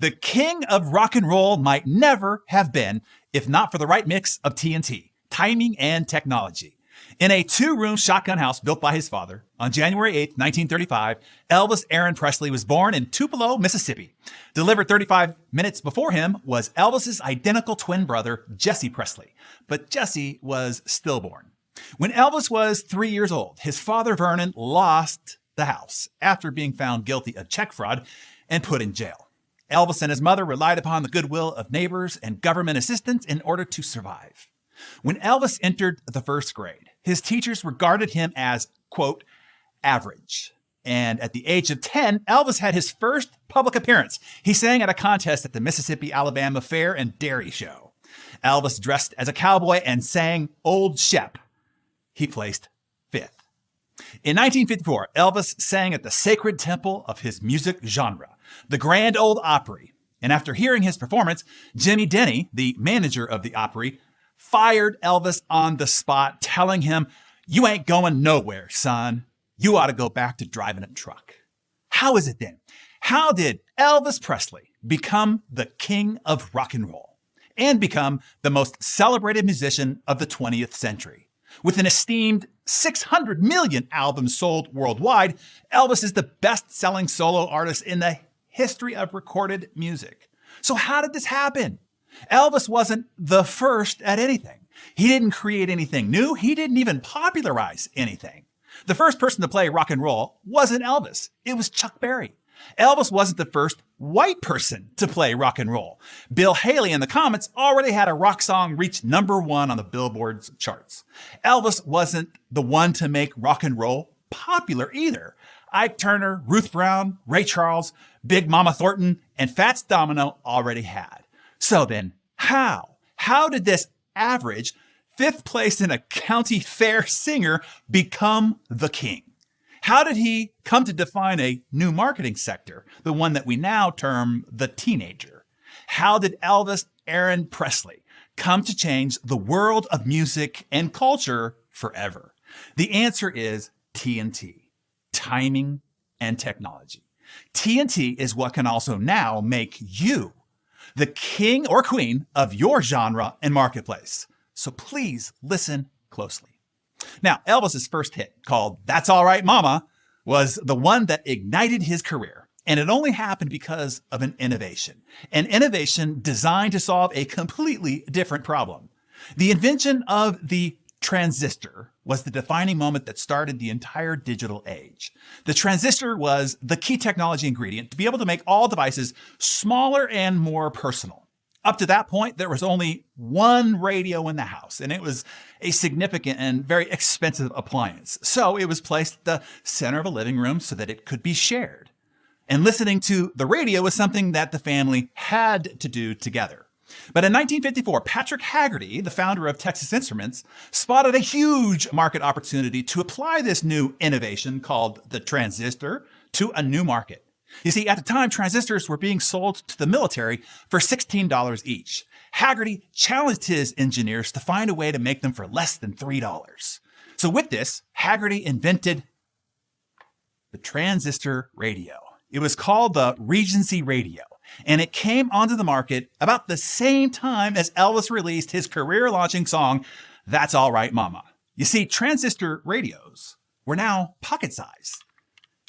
The king of rock and roll might never have been if not for the right mix of TNT, timing and technology. In a two-room shotgun house built by his father, on January 8, 1935, Elvis Aaron Presley was born in Tupelo, Mississippi. Delivered 35 minutes before him was Elvis's identical twin brother, Jesse Presley. But Jesse was stillborn. When Elvis was 3 years old, his father, Vernon, lost the house after being found guilty of check fraud and put in jail. Elvis and his mother relied upon the goodwill of neighbors and government assistance in order to survive. When Elvis entered the first grade, his teachers regarded him as, quote, average. And at the age of 10, Elvis had his first public appearance. He sang at a contest at the Mississippi-Alabama Fair and Dairy Show. Elvis dressed as a cowboy and sang Old Shep. He placed fifth. In 1954, Elvis sang at the sacred temple of his music genre, the Grand Ole Opry. And after hearing his performance, Jimmy Denny, the manager of the Opry, fired Elvis on the spot, telling him, "You ain't going nowhere, son. You ought to go back to driving a truck." How is it then? How did Elvis Presley become the king of rock and roll and become the most celebrated musician of the 20th century? With an esteemed 600 million albums sold worldwide, Elvis is the best-selling solo artist in the history of recorded music. So how did this happen? Elvis wasn't the first at anything. He didn't create anything new. He didn't even popularize anything. The first person to play rock and roll wasn't Elvis. It was Chuck Berry. Elvis wasn't the first white person to play rock and roll. Bill Haley and the Comets already had a rock song reach #1 on the Billboard's charts. Elvis wasn't the one to make rock and roll popular either. Ike Turner, Ruth Brown, Ray Charles, Big Mama Thornton, and Fats Domino already had. So then, how did this average, fifth place in a county fair singer become the king? How did he come to define a new marketing sector, the one that we now term the teenager? How did Elvis Aaron Presley come to change the world of music and culture forever? The answer is TNT, timing and technology. TNT is what can also now make you the king or queen of your genre and marketplace. So please listen closely. Now, Elvis's first hit, called That's All Right Mama, was the one that ignited his career. And it only happened because of an innovation designed to solve a completely different problem. The invention of the transistor was the defining moment that started the entire digital age. The transistor was the key technology ingredient to be able to make all devices smaller and more personal. Up to that point, there was only one radio in the house, and it was a significant and very expensive appliance. So it was placed at the center of a living room so that it could be shared. And listening to the radio was something that the family had to do together. But in 1954, Patrick Haggerty, the founder of Texas Instruments, spotted a huge market opportunity to apply this new innovation called the transistor to a new market. You see, at the time, transistors were being sold to the military for $16 each. Haggerty challenged his engineers to find a way to make them for less than $3. So with this, Haggerty invented the transistor radio. It was called the Regency Radio, and it came onto the market about the same time as Elvis released his career-launching song, That's All Right Mama. You see, transistor radios were now pocket-sized,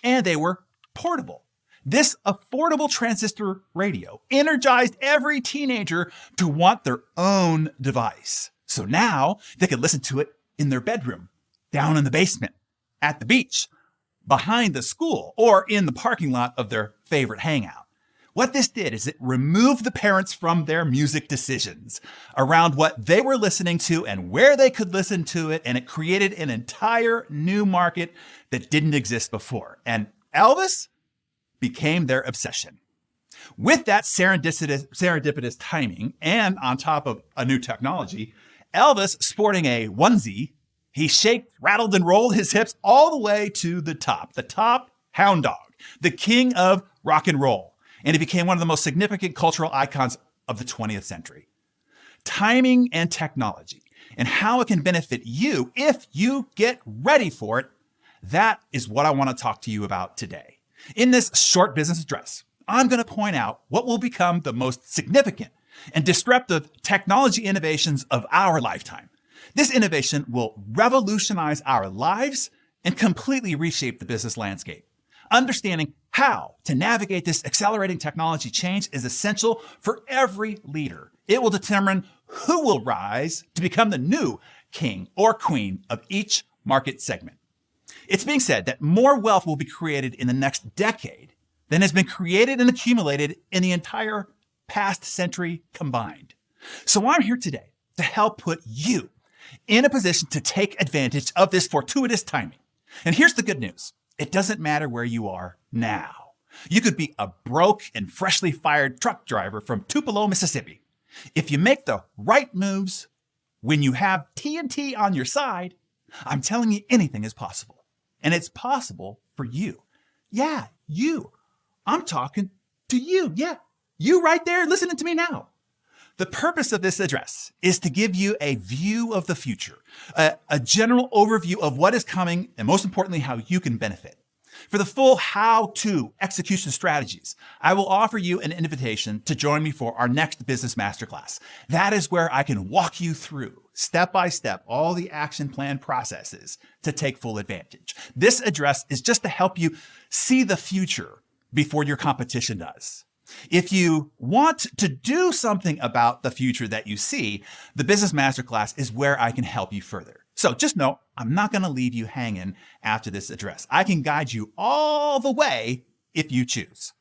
and they were portable. This affordable transistor radio energized every teenager to want their own device. So now they could listen to it in their bedroom, down in the basement, at the beach, behind the school, or in the parking lot of their favorite hangout. What this did is it removed the parents from their music decisions around what they were listening to and where they could listen to it, and it created an entire new market that didn't exist before. And Elvis became their obsession. With that serendipitous timing, and on top of a new technology, Elvis, sporting a onesie, he shaked, rattled, and rolled his hips all the way to the top hound dog, the king of rock and roll. And he became one of the most significant cultural icons of the 20th century. Timing and technology, and how it can benefit you if you get ready for it, that is what I want to talk to you about today. In this short business address, I'm going to point out what will become the most significant and disruptive technology innovations of our lifetime. This innovation will revolutionize our lives and completely reshape the business landscape. Understanding how to navigate this accelerating technology change is essential for every leader. It will determine who will rise to become the new king or queen of each market segment. It's being said that more wealth will be created in the next decade than has been created and accumulated in the entire past century combined. So I'm here today to help put you in a position to take advantage of this fortuitous timing. And here's the good news. It doesn't matter where you are now. You could be a broke and freshly fired truck driver from Tupelo, Mississippi. If you make the right moves when you have TNT on your side, I'm telling you anything is possible. And it's possible for you. Yeah, you. I'm talking to you. Yeah, you right there listening to me now. The purpose of this address is to give you a view of the future, a general overview of what is coming, and most importantly, how you can benefit. For the full how-to execution strategies, I will offer you an invitation to join me for our next business masterclass. That is where I can walk you through, step by step, all the action plan processes to take full advantage. This address is just to help you see the future before your competition does. If you want to do something about the future that you see, the Business Masterclass is where I can help you further. So just know, I'm not going to leave you hanging after this address. I can guide you all the way if you choose.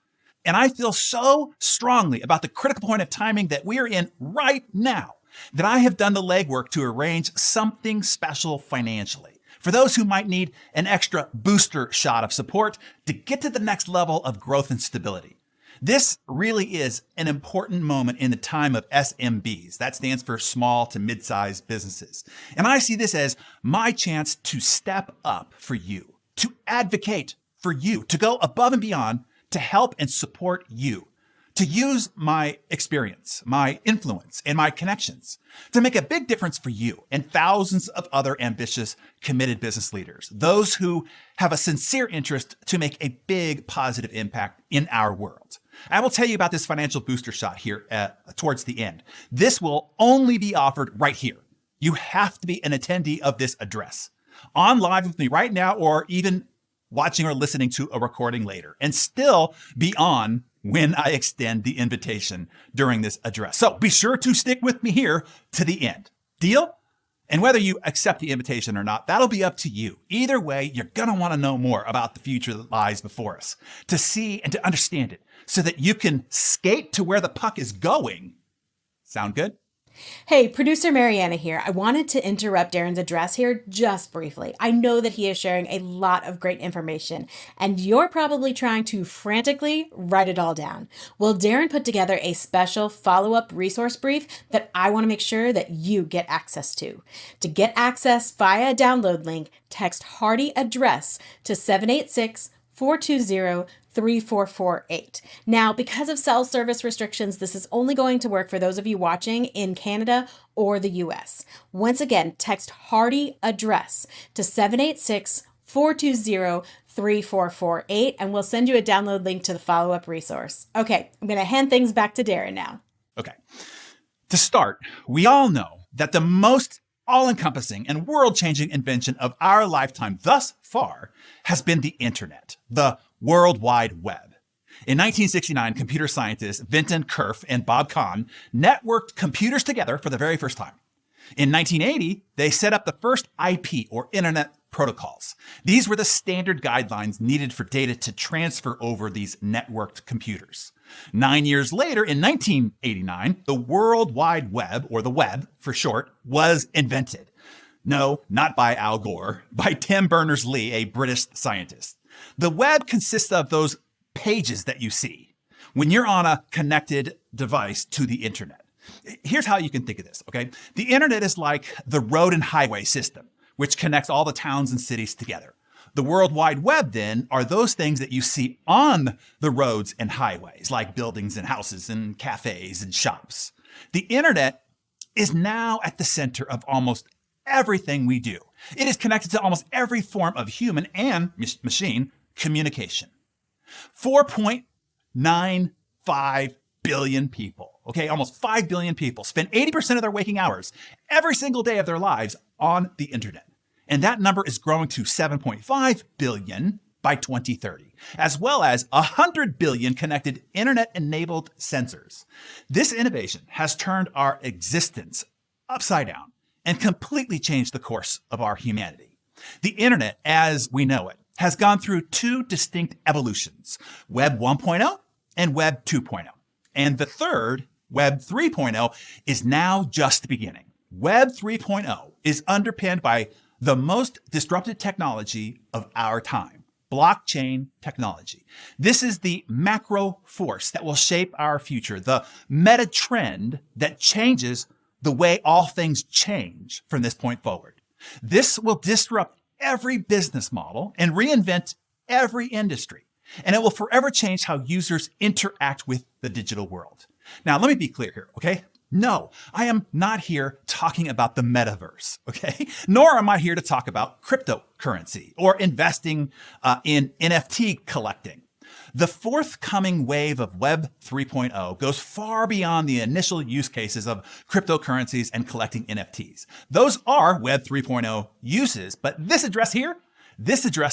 And I feel so strongly about the critical point of timing that we are in right now that I have done the legwork to arrange something special financially for those who might need an extra booster shot of support to get to the next level of growth and stability. This really is an important moment in the time of SMBs. That stands for small to mid-sized businesses. And I see this as my chance to step up for you, to advocate for you, to go above and beyond to help and support you, to use my experience, my influence, and my connections to make a big difference for you and thousands of other ambitious, committed business leaders, those who have a sincere interest to make a big positive impact in our world. I will tell you about this financial booster shot here towards the end. This will only be offered right here. You have to be an attendee of this address, on live with me right now, or even watching or listening to a recording later, and still be on when I extend the invitation during this address. So be sure to stick with me here to the end. Deal? And whether you accept the invitation or not, that'll be up to you. Either way, you're going to want to know more about the future that lies before us, to see and to understand it so that you can skate to where the puck is going. Sound good? Hey, producer Mariana here. I wanted to interrupt Darren's address here just briefly. I know that he is sharing a lot of great information, and you're probably trying to frantically write it all down. Well, Darren put together a special follow-up resource brief that I want to make sure that you get access to. To get access via a download link, text Hardy address to 786-420-3448. Now, because of cell service restrictions, this is only going to work for those of you watching in Canada or the US. Once again, text Hardy address to 786-420-3448, and we'll send you a download link to the follow-up resource. Okay, I'm going to hand things back to Darren now. Okay. To start, we all know that the most all-encompassing and world-changing invention of our lifetime thus far has been the internet, the World Wide Web. In 1969, computer scientists Vinton Cerf and Bob Kahn networked computers together for the very first time. In 1980, they set up the first IP, or Internet Protocols. These were the standard guidelines needed for data to transfer over these networked computers. 9 years later, in 1989, the World Wide Web, or the web for short, was invented. No, not by Al Gore, by Tim Berners-Lee, a British scientist. The web consists of those pages that you see when you're on a connected device to the internet. Here's how you can think of this, okay? The internet is like the road and highway system, which connects all the towns and cities together. The World Wide Web, then, are those things that you see on the roads and highways, like buildings and houses and cafes and shops. The internet is now at the center of almost everything we do. It is connected to almost every form of human and machine communication. 5 billion people. Okay, almost 5 billion people spend 80% of their waking hours every single day of their lives on the internet. And that number is growing to 7.5 billion by 2030, as well as 100 billion connected internet-enabled sensors. This innovation has turned our existence upside down and completely changed the course of our humanity. The internet, as we know it, has gone through two distinct evolutions, Web 1.0 and Web 2.0. And the third, Web 3.0, is now just beginning. Web 3.0 is underpinned by the most disruptive technology of our time, blockchain technology. This is the macro force that will shape our future, the meta trend that changes the way all things change from this point forward. This will disrupt every business model and reinvent every industry. And it will forever change how users interact with the digital world. Now, let me be clear here, okay? No, I am not here talking about the metaverse, okay? Nor am I here to talk about cryptocurrency or investing in NFT collecting. The forthcoming wave of Web 3.0 goes far beyond the initial use cases of cryptocurrencies and collecting NFTs. Those are Web 3.0 uses, but this address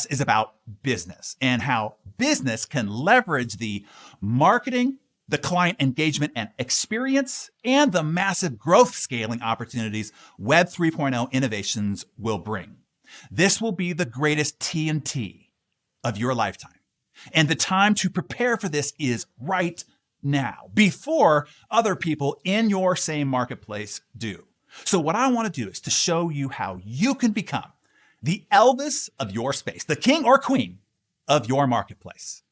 is about business and how business can leverage the marketing, the client engagement and experience, and the massive growth scaling opportunities Web 3.0 innovations will bring. This will be the greatest TNT of your lifetime. And the time to prepare for this is right now, before other people in your same marketplace do. So what I want to do is to show you how you can become the Elvis of your space, the king or queen of your marketplace.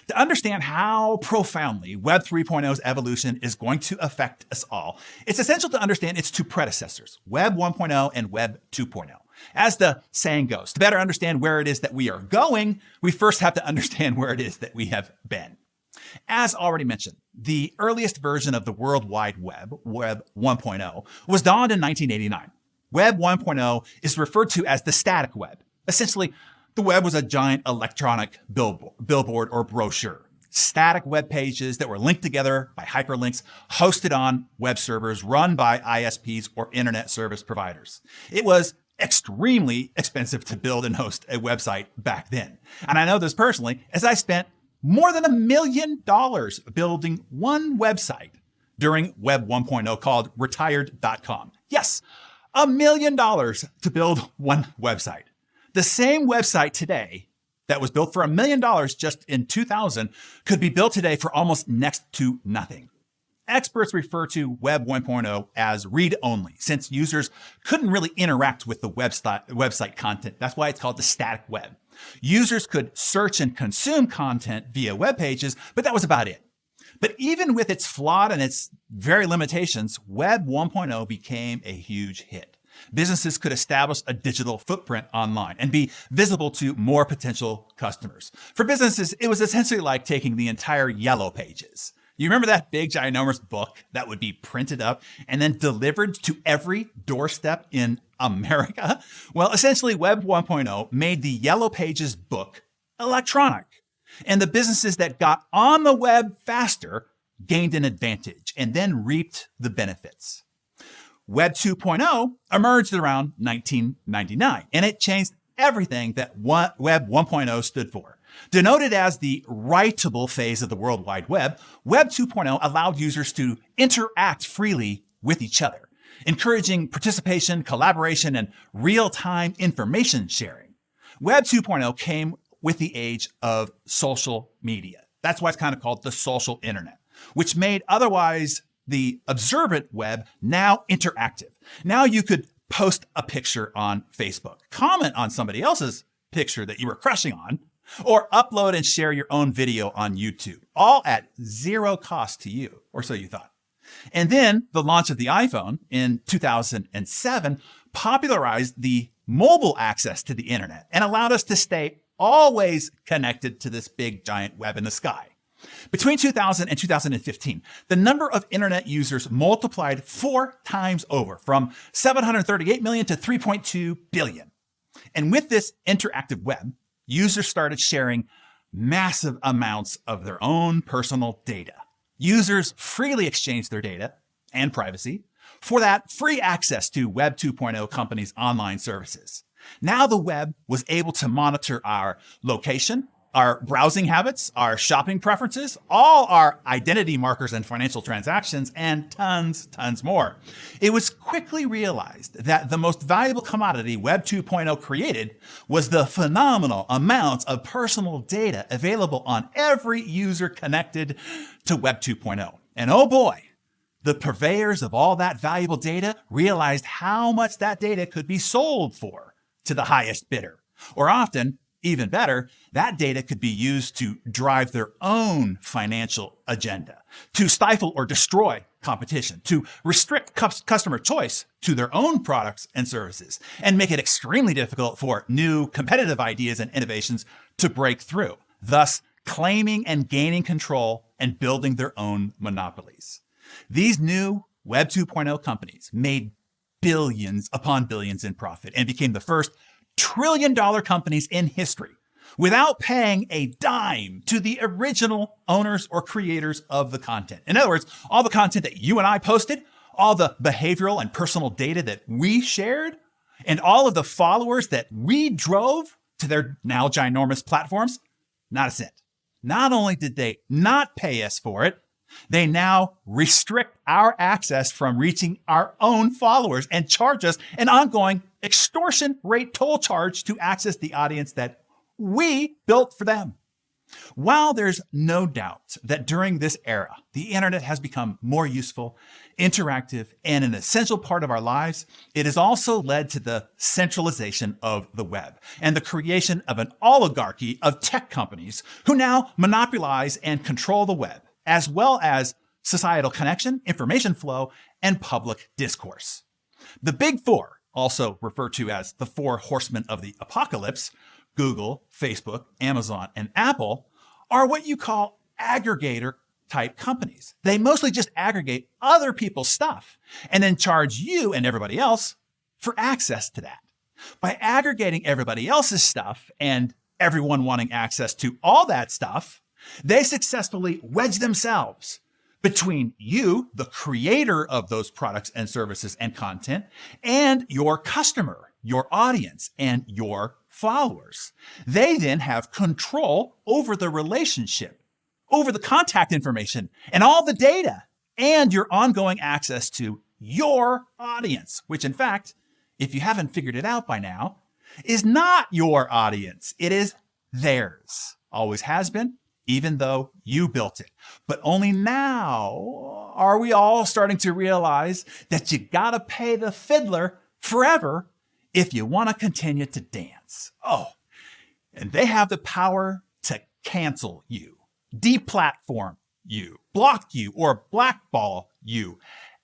To understand how profoundly Web 3.0's evolution is going to affect us all, it's essential to understand its two predecessors, Web 1.0 and Web 2.0. As the saying goes, to better understand where it is that we are going, we first have to understand where it is that we have been. As already mentioned, the earliest version of the World Wide Web, Web 1.0, was dawned in 1989. Web 1.0 is referred to as the static web. Essentially, the web was a giant electronic billboard or brochure. Static web pages that were linked together by hyperlinks hosted on web servers run by ISPs or internet service providers. It was extremely expensive to build and host a website back then. And I know this personally, as I spent more than $1 million building one website during Web 1.0 called retired.com. Yes, $1 million to build one website. The same website today that was built for $1 million just in 2000 could be built today for almost next to nothing. Experts refer to Web 1.0 as read-only, since users couldn't really interact with the website content. That's why it's called the static web. Users could search and consume content via web pages, but that was about it. But even with its flawed and its very limitations, Web 1.0 became a huge hit. Businesses could establish a digital footprint online and be visible to more potential customers. For businesses, it was essentially like taking the entire Yellow Pages. You remember that big ginormous book that would be printed up and then delivered to every doorstep in America? Well, essentially Web 1.0 made the Yellow Pages book electronic. And the businesses that got on the web faster gained an advantage and then reaped the benefits. Web 2.0 emerged around 1999, and it changed everything that Web 1.0 stood for. Denoted as the writable phase of the World Wide Web, Web 2.0 allowed users to interact freely with each other, encouraging participation, collaboration, and real-time information sharing. Web 2.0 came with the age of social media. That's why it's kind of called the social internet, which made otherwise the observant web now interactive. Now you could post a picture on Facebook, comment on somebody else's picture that you were crushing on, or upload and share your own video on YouTube, all at zero cost to you, or so you thought. And then the launch of the iPhone in 2007 popularized the mobile access to the internet and allowed us to stay always connected to this big giant web in the sky. Between 2000 and 2015, the number of internet users multiplied 4 times over, from 738 million to 3.2 billion. And with this interactive web, users started sharing massive amounts of their own personal data. Users freely exchange their data and privacy for that free access to Web 2.0 companies' online services. Now the web was able to monitor our location, our browsing habits, our shopping preferences, all our identity markers and financial transactions, and tons more. It was quickly realized that the most valuable commodity Web 2.0 created was the phenomenal amounts of personal data available on every user connected to Web 2.0. And oh boy, the purveyors of all that valuable data realized how much that data could be sold for to the highest bidder. Or often, even better, that data could be used to drive their own financial agenda, to stifle or destroy competition, to restrict customer choice to their own products and services, and make it extremely difficult for new competitive ideas and innovations to break through, thus claiming and gaining control and building their own monopolies. These new Web 2.0 companies made billions upon billions in profit and became the first trillion-dollar companies in history without paying a dime to the original owners or creators of the content. In other words, all the content that you and I posted, all the behavioral and personal data that we shared, and all of the followers that we drove to their now ginormous platforms, not a cent. Not only did they not pay us for it, they now restrict our access from reaching our own followers and charge us an ongoing extortion rate toll charge to access the audience that we built for them. While there's no doubt that during this era, the internet has become more useful, interactive, and an essential part of our lives, it has also led to the centralization of the web and the creation of an oligarchy of tech companies who now monopolize and control the web, as well as societal connection, information flow, and public discourse. The Big Four, also referred to as the four horsemen of the apocalypse, Google, Facebook, Amazon, and Apple, are what you call aggregator type companies. They mostly just aggregate other people's stuff and then charge you and everybody else for access to that. By aggregating everybody else's stuff and everyone wanting access to all that stuff, they successfully wedge themselves between you, the creator of those products and services and content, and your customer, your audience, and your followers. They then have control over the relationship, over the contact information, and all the data, and your ongoing access to your audience, which in fact, if you haven't figured it out by now, is not your audience. It is theirs. Always has been, even though you built it. But only now are we all starting to realize that you gotta pay the fiddler forever if you want to continue to dance. Oh, and they have the power to cancel you, deplatform you, block you, or blackball you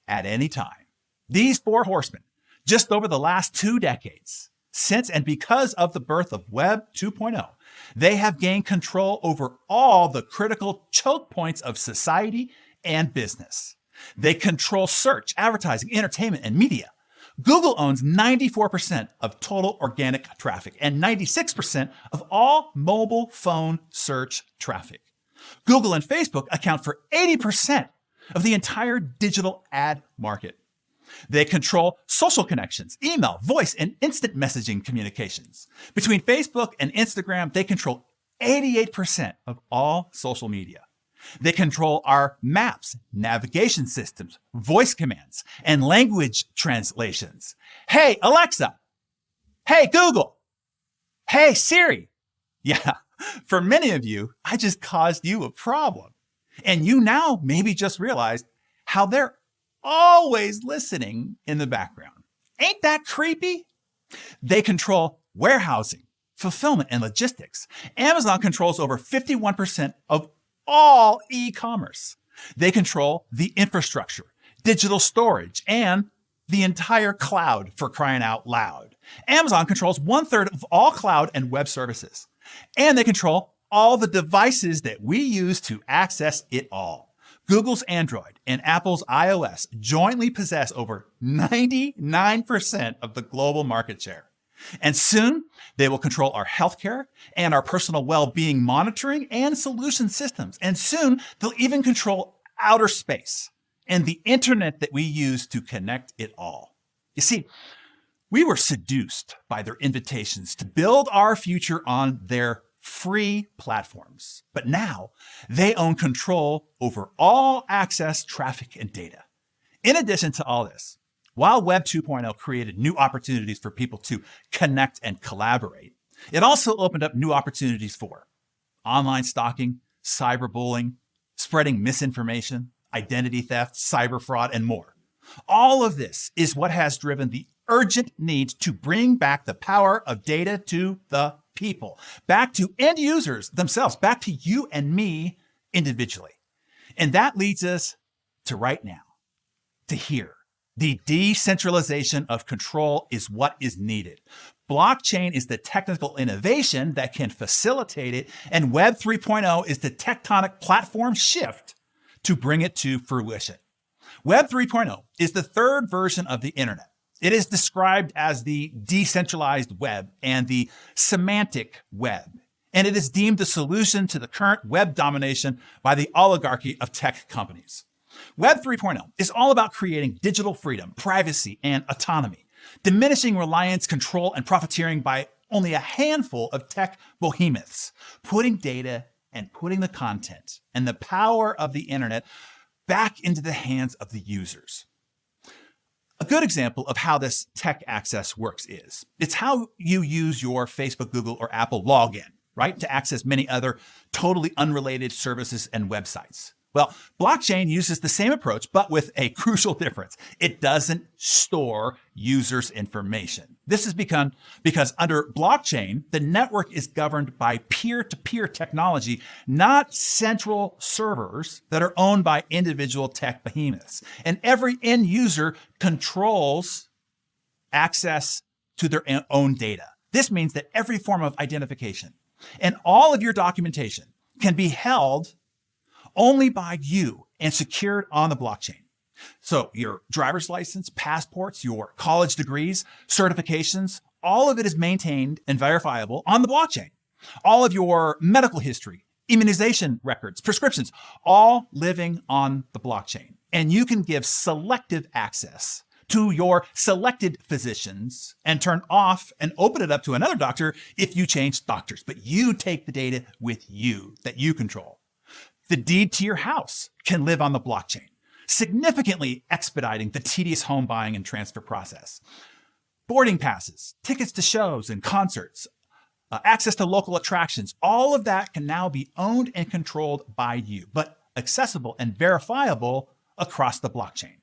at any time. These four horsemen, just over the last 2 decades, since and because of the birth of Web 2.0, they have gained control over all the critical choke points of society and business. They control search, advertising, entertainment, and media. Google owns 94% of total organic traffic and 96% of all mobile phone search traffic. Google and Facebook account for 80% of the entire digital ad market. They control social connections, email, voice, and instant messaging communications. Between Facebook and Instagram, they control 88% of all social media. They control our maps, navigation systems, voice commands, and language translations. Hey, Alexa. Hey, Google. Hey, Siri. Yeah, for many of you, I just caused you a problem. And you now maybe just realized how they're always listening in the background. Ain't that creepy? They control warehousing, fulfillment, and logistics. Amazon controls over 51% of all e-commerce. They control the infrastructure, digital storage, and the entire cloud, for crying out loud. Amazon controls 1/3 of all cloud and web services. And they control all the devices that we use to access it all. Google's Android and Apple's iOS jointly possess over 99% of the global market share. And soon, they will control our healthcare and our personal well-being monitoring and solution systems. And soon, they'll even control outer space and the internet that we use to connect it all. You see, we were seduced by their invitations to build our future on their free platforms. But now they own control over all access, traffic, and data. In addition to all this, while Web 2.0 created new opportunities for people to connect and collaborate, it also opened up new opportunities for online stalking, cyberbullying, spreading misinformation, identity theft, cyber fraud, and more. All of this is what has driven the urgent need to bring back the power of data to the people, back to end users themselves, back to you and me individually. And that leads us to right now, to here. The decentralization of control is what is needed. Blockchain is the technical innovation that can facilitate it, and Web 3.0 is the tectonic platform shift to bring it to fruition. Web 3.0 is the third version of the internet. It is described as the decentralized web and the semantic web, and it is deemed the solution to the current web domination by the oligarchy of tech companies. Web 3.0 is all about creating digital freedom, privacy, and autonomy, diminishing reliance, control, and profiteering by only a handful of tech behemoths, putting data and putting the content and the power of the internet back into the hands of the users. A good example of how this tech access works is, it's how you use your Facebook, Google, or Apple login, right, to access many other totally unrelated services and websites. Well, blockchain uses the same approach, but with a crucial difference. It doesn't store users' information. This is because under blockchain, the network is governed by peer-to-peer technology, not central servers that are owned by individual tech behemoths. And every end user controls access to their own data. This means that every form of identification and all of your documentation can be held only by you and secured on the blockchain. So your driver's license, passports, your college degrees, certifications, all of it is maintained and verifiable on the blockchain. All of your medical history, immunization records, prescriptions, all living on the blockchain. And you can give selective access to your selected physicians and turn off and open it up to another doctor if you change doctors. But you take the data with you that you control. The deed to your house can live on the blockchain, significantly expediting the tedious home buying and transfer process. Boarding passes, tickets to shows and concerts, access to local attractions, all of that can now be owned and controlled by you, but accessible and verifiable across the blockchain.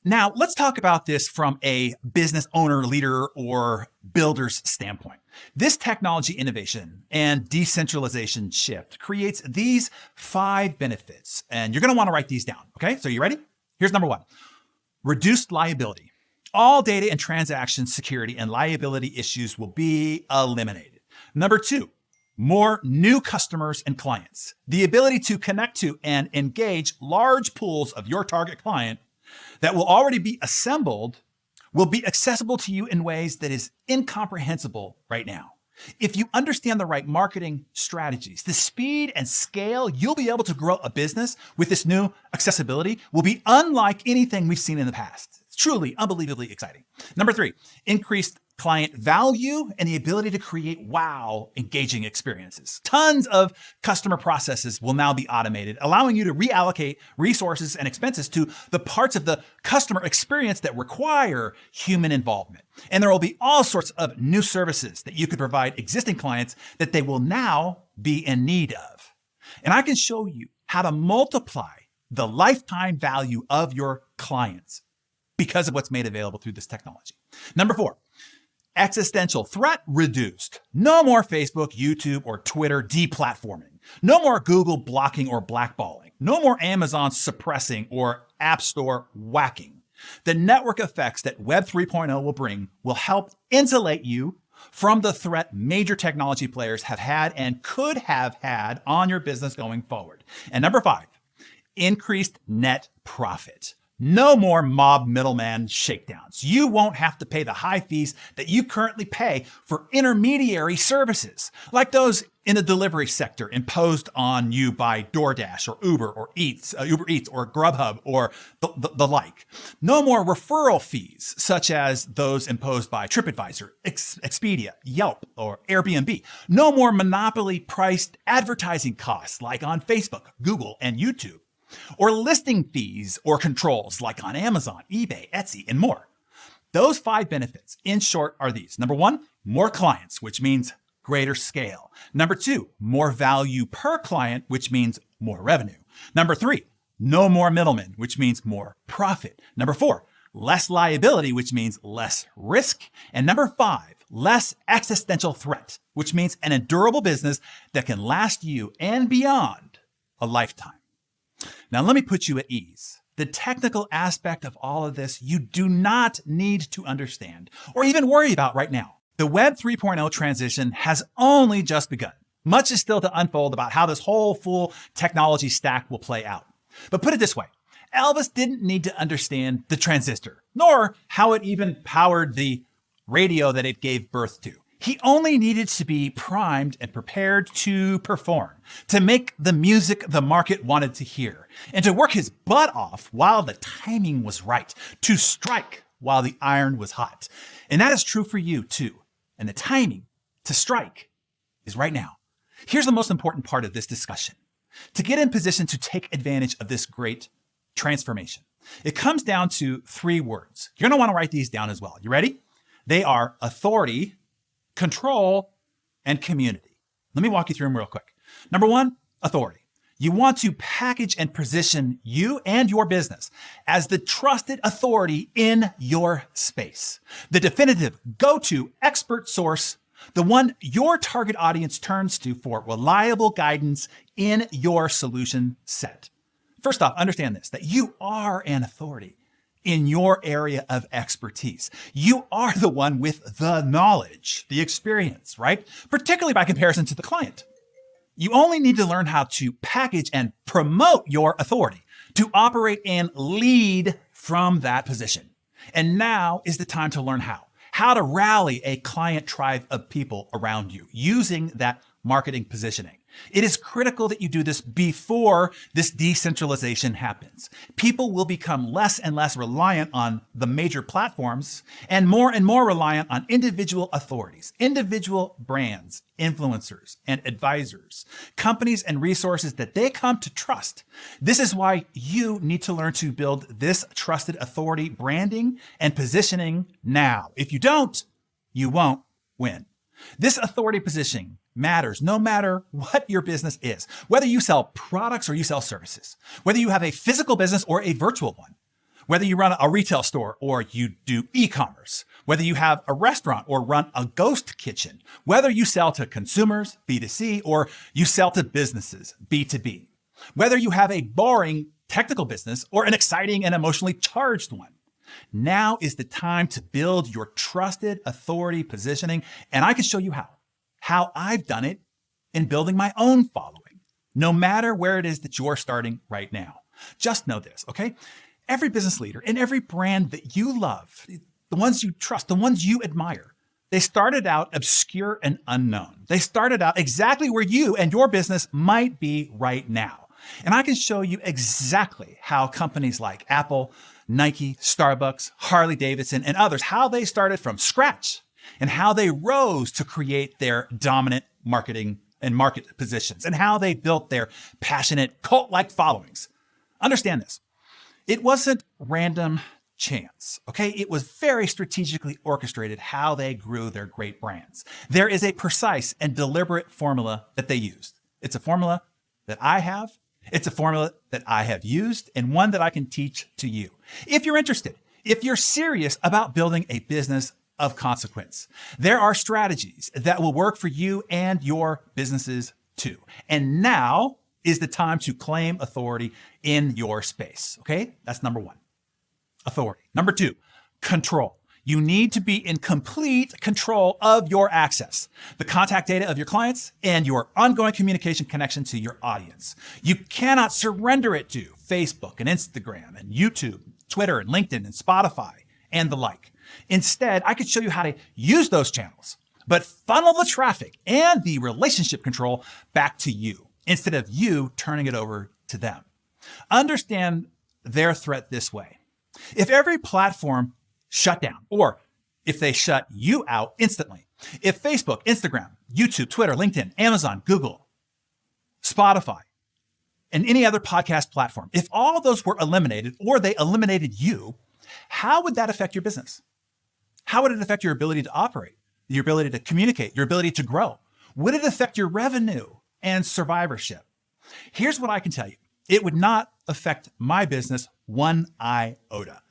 Now, let's talk about this from a business owner, leader, or builder's standpoint. This technology innovation and decentralization shift creates these 5 benefits, and you're going to want to write these down. Okay, so you ready? Here's number 1. Reduced liability. All data and transaction security and liability issues will be eliminated. Number 2, more new customers and clients. The ability to connect to and engage large pools of your target client that will already be assembled will be accessible to you in ways that is incomprehensible right now. If you understand the right marketing strategies, the speed and scale you'll be able to grow a business with this new accessibility will be unlike anything we've seen in the past. It's truly unbelievably exciting. Number 3, increased client value and the ability to create wow, engaging experiences. Tons of customer processes will now be automated, allowing you to reallocate resources and expenses to the parts of the customer experience that require human involvement. And there will be all sorts of new services that you could provide existing clients that they will now be in need of. And I can show you how to multiply the lifetime value of your clients because of what's made available through this technology. Number 4, existential threat reduced. No more Facebook, YouTube, or Twitter deplatforming. No more Google blocking or blackballing. No more Amazon suppressing or App Store whacking. The network effects that Web 3.0 will bring will help insulate you from the threat major technology players have had and could have had on your business going forward. And number 5, increased net profit. No more mob middleman shakedowns. You won't have to pay the high fees that you currently pay for intermediary services, like those in the delivery sector imposed on you by DoorDash or Uber Eats or Grubhub or the like. No more referral fees, such as those imposed by TripAdvisor, Expedia, Yelp, or Airbnb. No more monopoly-priced advertising costs like on Facebook, Google, and YouTube, or listing fees or controls like on Amazon, eBay, Etsy, and more. Those 5 benefits, in short, are these. Number 1, more clients, which means greater scale. Number 2, more value per client, which means more revenue. Number 3, no more middlemen, which means more profit. Number 4, less liability, which means less risk. And number 5, less existential threat, which means an endurable business that can last you and beyond a lifetime. Now, let me put you at ease. The technical aspect of all of this you do not need to understand or even worry about right now. The Web 3.0 transition has only just begun. Much is still to unfold about how this whole full technology stack will play out. But put it this way, Elvis didn't need to understand the transistor, nor how it even powered the radio that it gave birth to. He only needed to be primed and prepared to perform, to make the music the market wanted to hear, and to work his butt off while the timing was right, to strike while the iron was hot. And that is true for you too. And the timing to strike is right now. Here's the most important part of this discussion. To get in position to take advantage of this great transformation, it comes down to 3 words. You're going to want to write these down as well. You ready? They are authority, control, and community. Let me walk you through them real quick. Number 1, authority. You want to package and position you and your business as the trusted authority in your space, the definitive go-to expert source, the one your target audience turns to for reliable guidance in your solution set. First off, understand this, that you are an authority in your area of expertise. You are the one with the knowledge, the experience, right? Particularly by comparison to the client. You only need to learn how to package and promote your authority, to operate and lead from that position. And now is the time to learn how to rally a client tribe of people around you using that marketing positioning. It is critical that you do this before this decentralization happens. People will become less and less reliant on the major platforms and more reliant on individual authorities, individual brands, influencers, and advisors, companies and resources that they come to trust. This is why you need to learn to build this trusted authority branding and positioning now. If you don't, you won't win. This authority positioning matters no matter what your business is, whether you sell products or you sell services, whether you have a physical business or a virtual one, whether you run a retail store or you do e-commerce, whether you have a restaurant or run a ghost kitchen, whether you sell to consumers, B2C, or you sell to businesses, B2B, whether you have a boring technical business or an exciting and emotionally charged one. Now is the time to build your trusted authority positioning, and I can show you how I've done it in building my own following, no matter where it is that you're starting right now. Just know this, okay? Every business leader and every brand that you love, the ones you trust, the ones you admire, they started out obscure and unknown. They started out exactly where you and your business might be right now. And I can show you exactly how companies like Apple, Nike, Starbucks, Harley Davidson, and others, how they started from scratch and how they rose to create their dominant marketing and market positions and how they built their passionate cult-like followings. Understand this. It wasn't random chance, okay? It was very strategically orchestrated how they grew their great brands. There is a precise and deliberate formula that they used. It's a formula that I have. It's a formula that I have used and one that I can teach to you. If you're interested, if you're serious about building a business of consequence, there are strategies that will work for you and your businesses too. And now is the time to claim authority in your space. Okay? That's number 1. Authority. Number 2, control. You need to be in complete control of your access, the contact data of your clients, and your ongoing communication connection to your audience. You cannot surrender it to Facebook and Instagram and YouTube, Twitter and LinkedIn and Spotify and the like. Instead, I could show you how to use those channels, but funnel the traffic and the relationship control back to you instead of you turning it over to them. Understand their threat this way. If every platform shut down, or if they shut you out instantly, if Facebook, Instagram, YouTube, Twitter, LinkedIn, Amazon, Google, Spotify, and any other podcast platform, if all of those were eliminated or they eliminated you, how would that affect your business? How would it affect your ability to operate, your ability to communicate, your ability to grow? Would it affect your revenue and survivorship? Here's what I can tell you. It would not affect my business one iota.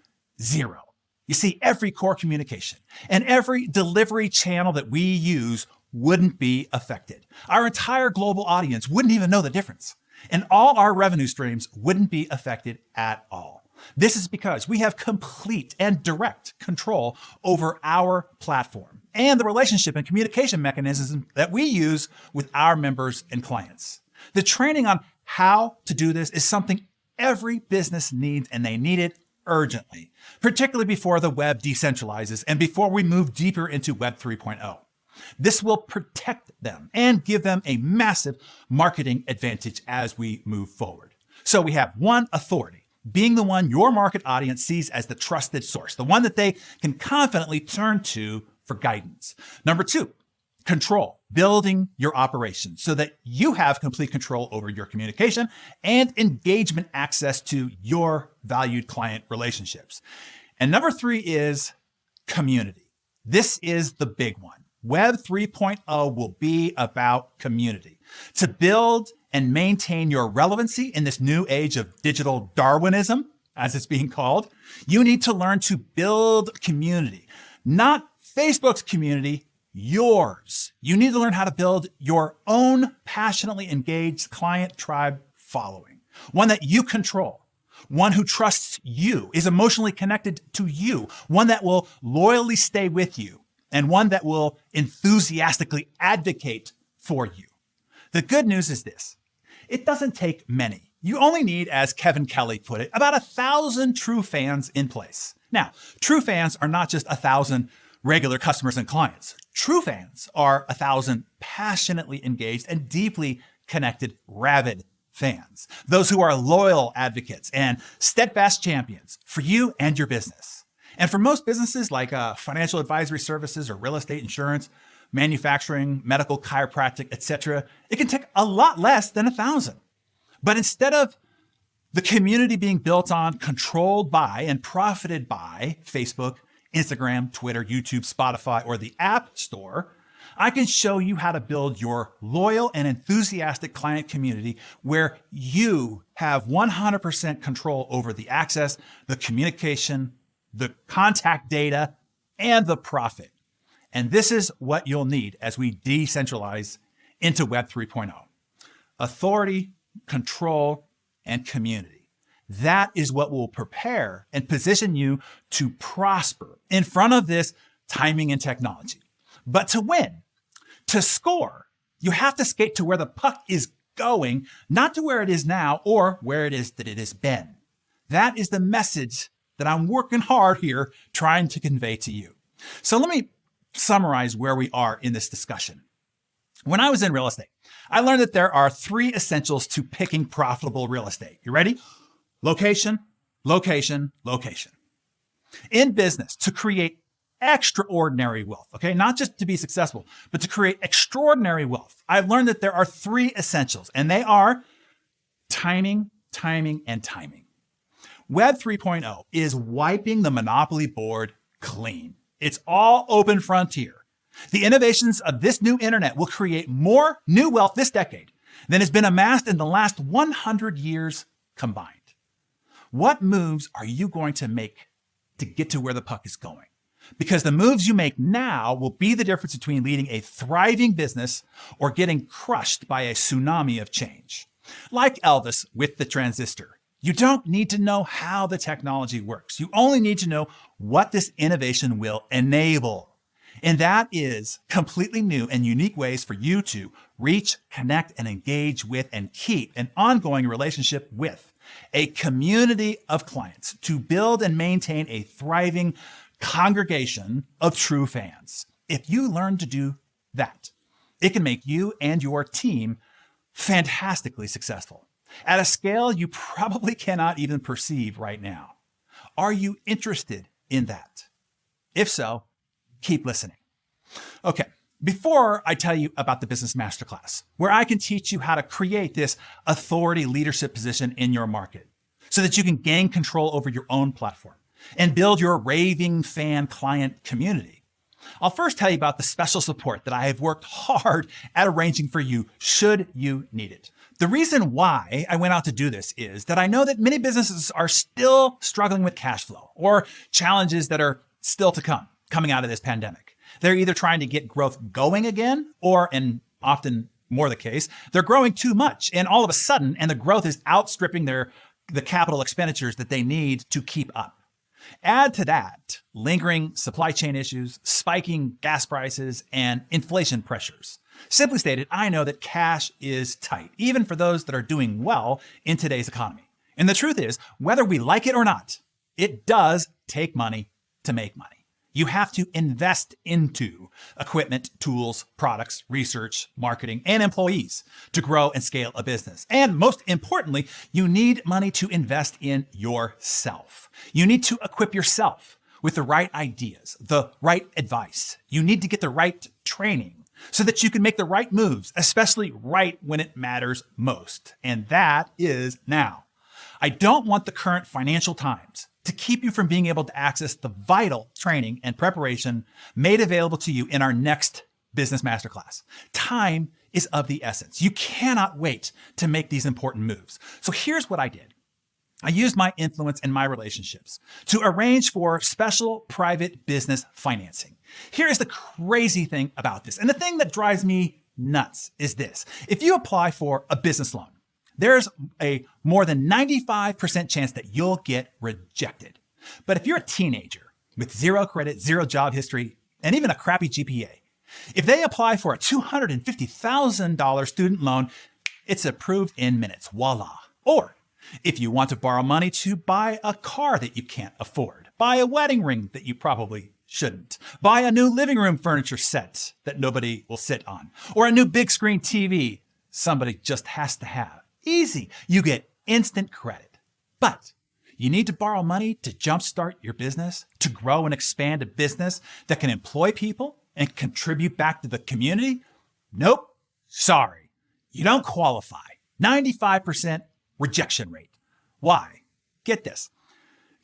Zero. You see, every core communication and every delivery channel that we use wouldn't be affected. Our entire global audience wouldn't even know the difference. And all our revenue streams wouldn't be affected at all. This is because we have complete and direct control over our platform and the relationship and communication mechanisms that we use with our members and clients. The training on how to do this is something every business needs, and they need it urgently, particularly before the web decentralizes and before we move deeper into Web 3.0. This will protect them and give them a massive marketing advantage as we move forward. So we have one, authority, being the one your market audience sees as the trusted source, the one that they can confidently turn to for guidance. Number two, control, building your operation so that you have complete control over your communication and engagement access to your valued client relationships. And number three is community. This is the big one. Web 3.0 will be about community. To build and maintain your relevancy in this new age of digital Darwinism, as it's being called, you need to learn to build community, not Facebook's community, yours. You need to learn how to build your own passionately engaged client tribe following, one that you control, one who trusts you, is emotionally connected to you, one that will loyally stay with you, and one that will enthusiastically advocate for you. The good news is this. It doesn't take many. You only need, as Kevin Kelly put it, about 1,000 true fans in place. Now, true fans are not just 1,000 regular customers and clients. True fans are 1,000 passionately engaged and deeply connected, rabid fans. Those who are loyal advocates and steadfast champions for you and your business. And for most businesses like financial advisory services or real estate insurance, manufacturing, medical, chiropractic, etc., it can take a lot less than 1,000. But instead of the community being built on, controlled by, and profited by Facebook, Instagram, Twitter, YouTube, Spotify, or the App Store, I can show you how to build your loyal and enthusiastic client community where you have 100% control over the access, the communication, the contact data, and the profit. And this is what you'll need as we decentralize into Web 3.0. Authority, control, and community. That is what will prepare and position you to prosper in front of this timing and technology. But to win, to score, you have to skate to where the puck is going, not to where it is now or where it is that it has been. That is the message that I'm working hard here trying to convey to you. So let me summarize where we are in this discussion. When I was in real estate, I learned that there are 3 essentials to picking profitable real estate. You ready? Location, location, location. In business, to create extraordinary wealth, okay? Not just to be successful, but to create extraordinary wealth. I've learned that there are 3 essentials, and they are timing, timing, and timing. Web 3.0 is wiping the monopoly board clean. It's all open frontier. The innovations of this new internet will create more new wealth this decade than has been amassed in the last 100 years combined. What moves are you going to make to get to where the puck is going? Because the moves you make now will be the difference between leading a thriving business or getting crushed by a tsunami of change. Like Elvis with the transistor, you don't need to know how the technology works. You only need to know what this innovation will enable. And that is completely new and unique ways for you to reach, connect, and engage with and keep an ongoing relationship with a community of clients to build and maintain a thriving congregation of true fans. If you learn to do that, it can make you and your team fantastically successful at a scale you probably cannot even perceive right now. Are you interested in that? If so, keep listening. Okay, before I tell you about the Business Masterclass, where I can teach you how to create this authority leadership position in your market so that you can gain control over your own platform and build your raving fan client community, I'll first tell you about the special support that I have worked hard at arranging for you should you need it. The reason why I went out to do this is that I know that many businesses are still struggling with cash flow or challenges that are still to come coming out of this pandemic. They're either trying to get growth going again or, and often more the case, they're growing too much and all of a sudden, and the growth is outstripping the capital expenditures that they need to keep up. Add to that lingering supply chain issues, spiking gas prices, and inflation pressures. Simply stated, I know that cash is tight, even for those that are doing well in today's economy. And the truth is, whether we like it or not, it does take money to make money. You have to invest into equipment, tools, products, research, marketing, and employees to grow and scale a business. And most importantly, you need money to invest in yourself. You need to equip yourself with the right ideas, the right advice. You need to get the right training so that you can make the right moves, especially right when it matters most. And that is now. I don't want the current financial times to keep you from being able to access the vital training and preparation made available to you in our next Business Masterclass. Time is of the essence. You cannot wait to make these important moves. So here's what I did. I used my influence and my relationships to arrange for special private business financing. Here is the crazy thing about this, and the thing that drives me nuts is this. If you apply for a business loan, there's a more than 95% chance that you'll get rejected. But if you're a teenager with zero credit, zero job history, and even a crappy GPA, if they apply for a $250,000 student loan, it's approved in minutes. Voila. Or if you want to borrow money to buy a car that you can't afford, buy a wedding ring that you probably shouldn't, buy a new living room furniture set that nobody will sit on, or a new big screen TV somebody just has to have. Easy. You get instant credit. But you need to borrow money to jumpstart your business, to grow and expand a business that can employ people and contribute back to the community? Nope. Sorry. You don't qualify. 95% rejection rate. Why? Get this.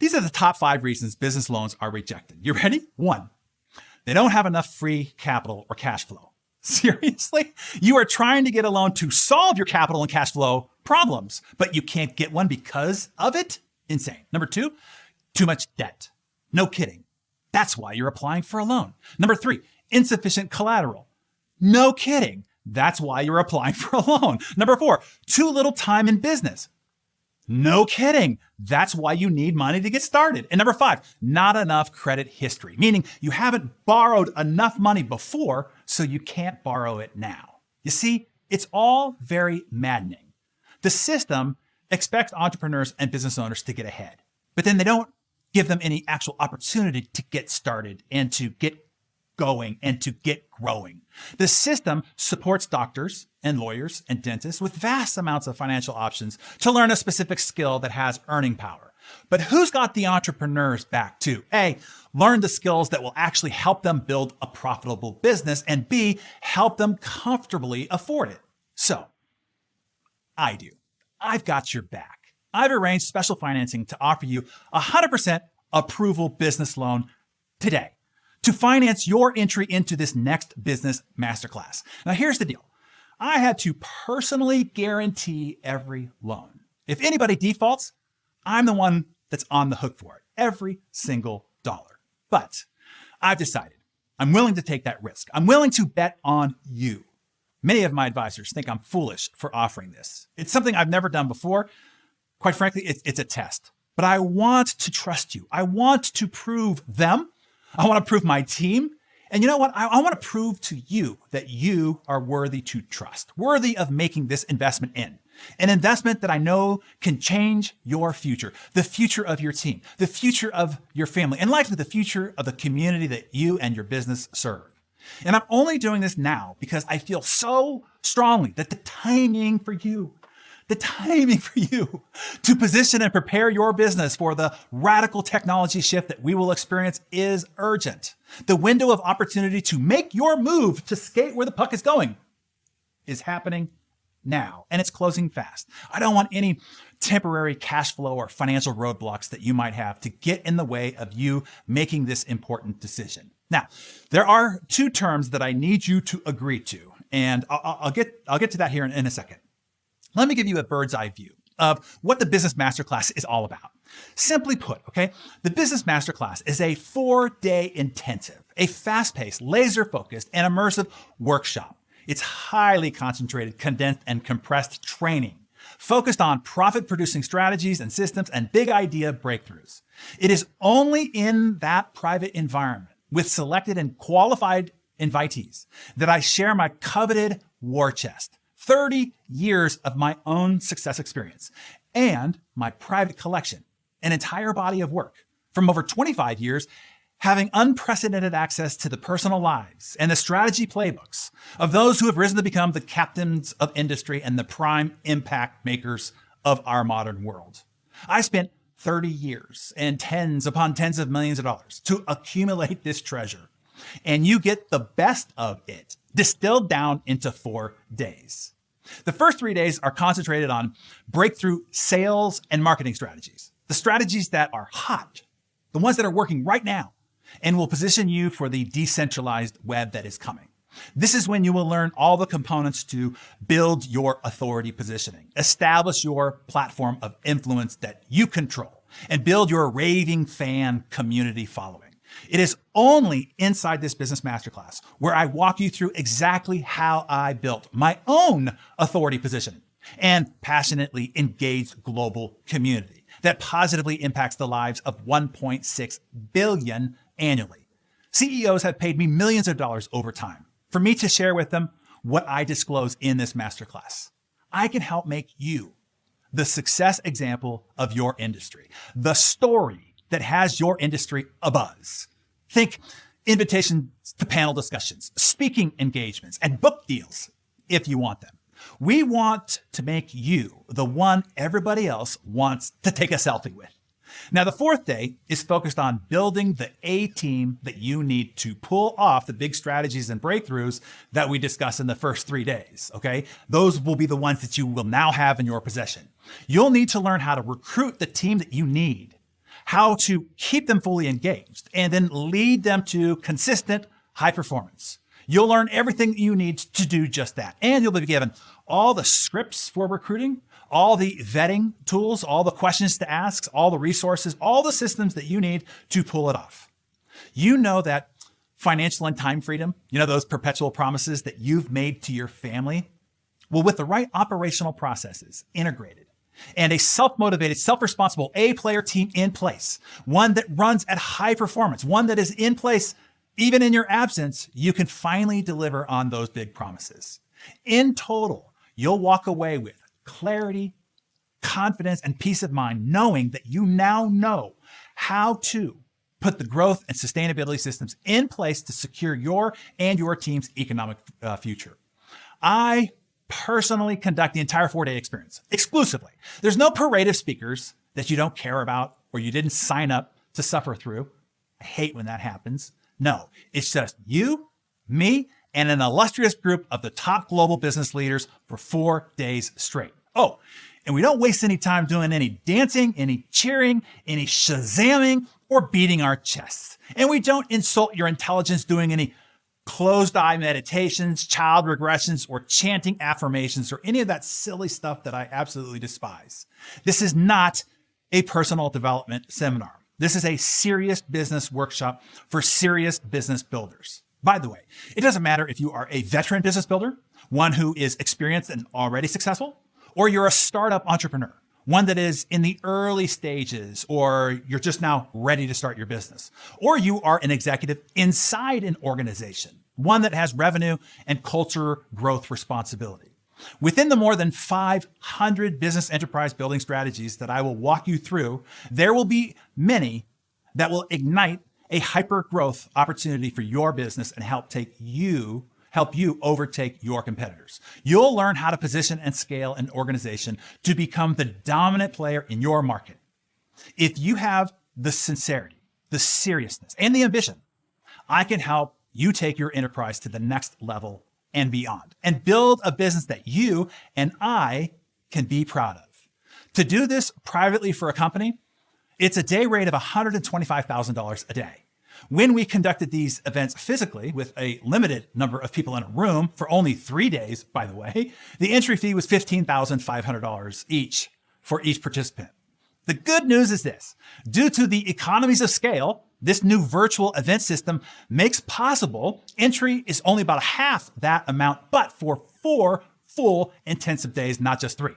These are the top 5 reasons business loans are rejected. You ready? 1, they don't have enough free capital or cash flow. Seriously? You are trying to get a loan to solve your capital and cash flow problems, but you can't get one because of it? Insane. Number 2, too much debt. No kidding. That's why you're applying for a loan. Number 3, insufficient collateral. No kidding. That's why you're applying for a loan. Number 4, too little time in business. No kidding. That's why you need money to get started. And number 5, not enough credit history, meaning you haven't borrowed enough money before, so you can't borrow it now. You see, it's all very maddening. The system expects entrepreneurs and business owners to get ahead, but then they don't give them any actual opportunity to get started and to get going and to get growing. The system supports doctors and lawyers and dentists with vast amounts of financial options to learn a specific skill that has earning power. But who's got the entrepreneurs back to A, learn the skills that will actually help them build a profitable business, and B, help them comfortably afford it? So, I do. I've got your back. I've arranged special financing to offer you a 100% approval business loan today to finance your entry into this next Business Masterclass. Now, here's the deal. I had to personally guarantee every loan. If anybody defaults, I'm the one that's on the hook for it, every single dollar. But I've decided I'm willing to take that risk. I'm willing to bet on you. Many of my advisors think I'm foolish for offering this. It's something I've never done before. Quite frankly, it's a test. But I want to trust you. I want to prove them. I want to prove my team. And you know what? I want to prove to you that you are worthy to trust, worthy of making this investment in. An investment that I know can change your future, the future of your team, the future of your family, and likely the future of the community that you and your business serve. And I'm only doing this now because I feel so strongly that the timing for you to position and prepare your business for the radical technology shift that we will experience is urgent. The window of opportunity to make your move to skate where the puck is going is happening now, and it's closing fast. I don't want any temporary cash flow or financial roadblocks that you might have to get in the way of you making this important decision. Now, there are two terms that I need you to agree to, and I'll get to that here in a second. Let me give you a bird's eye view of what the Business Masterclass is all about. Simply put, okay, the Business Masterclass is a 4-day intensive, a fast-paced, laser-focused, and immersive workshop. It's highly concentrated, condensed, and compressed training focused on profit-producing strategies and systems and big idea breakthroughs. It is only in that private environment with selected and qualified invitees that I share my coveted war chest, 30 years of my own success experience, and my private collection, an entire body of work from over 25 years, having unprecedented access to the personal lives and the strategy playbooks of those who have risen to become the captains of industry and the prime impact makers of our modern world. I spent 30 years and tens upon tens of millions of dollars to accumulate this treasure, and you get the best of it distilled down into 4 days. The first 3 days are concentrated on breakthrough sales and marketing strategies, the strategies that are hot, the ones that are working right now, and will position you for the decentralized web that is coming. This is when you will learn all the components to build your authority positioning, establish your platform of influence that you control, and build your raving fan community following. It is only inside this Business Masterclass where I walk you through exactly how I built my own authority positioning and passionately engaged global community that positively impacts the lives of 1.6 billion annually. CEOs have paid me millions of dollars over time for me to share with them what I disclose in this masterclass. I can help make you the success example of your industry, the story that has your industry abuzz. Think invitations to panel discussions, speaking engagements, and book deals if you want them. We want to make you the one everybody else wants to take a selfie with. Now, the 4th day is focused on building the A-team that you need to pull off the big strategies and breakthroughs that we discussed in the first 3 days, okay? Those will be the ones that you will now have in your possession. You'll need to learn how to recruit the team that you need, how to keep them fully engaged, and then lead them to consistent high performance. You'll learn everything you need to do just that. And you'll be given all the scripts for recruiting, all the vetting tools, all the questions to ask, all the resources, all the systems that you need to pull it off. You know that financial and time freedom, those perpetual promises that you've made to your family? Well, with the right operational processes integrated and a self-motivated, self-responsible A-player team in place, one that runs at high performance, one that is in place even in your absence, you can finally deliver on those big promises. In total, you'll walk away with clarity, confidence, and peace of mind, knowing that you now know how to put the growth and sustainability systems in place to secure your and your team's economic future. I personally conduct the entire 4-day experience exclusively. There's no parade of speakers that you don't care about or you didn't sign up to suffer through. I hate when that happens. No, it's just you, me, and an illustrious group of the top global business leaders for 4 days straight. Oh, and we don't waste any time doing any dancing, any cheering, any shazamming, or beating our chests. And we don't insult your intelligence doing any closed-eye meditations, child regressions, or chanting affirmations, or any of that silly stuff that I absolutely despise. This is not a personal development seminar. This is a serious business workshop for serious business builders. By the way, it doesn't matter if you are a veteran business builder, one who is experienced and already successful, or you're a startup entrepreneur, one that is in the early stages, or you're just now ready to start your business, or you are an executive inside an organization, one that has revenue and culture growth responsibility. Within the more than 500 business enterprise building strategies that I will walk you through, there will be many that will ignite a hyper growth opportunity for your business and help you overtake your competitors. You'll learn how to position and scale an organization to become the dominant player in your market. If you have the sincerity, the seriousness, and the ambition, I can help you take your enterprise to the next level and beyond, and build a business that you and I can be proud of. To do this privately for a company, it's a day rate of $125,000 a day. When we conducted these events physically with a limited number of people in a room for only 3 days, by the way, the entry fee was $15,500 each for each participant. The good news is this: due to the economies of scale, this new virtual event system makes possible entry is only about half that amount, but for 4 full intensive days, not just 3.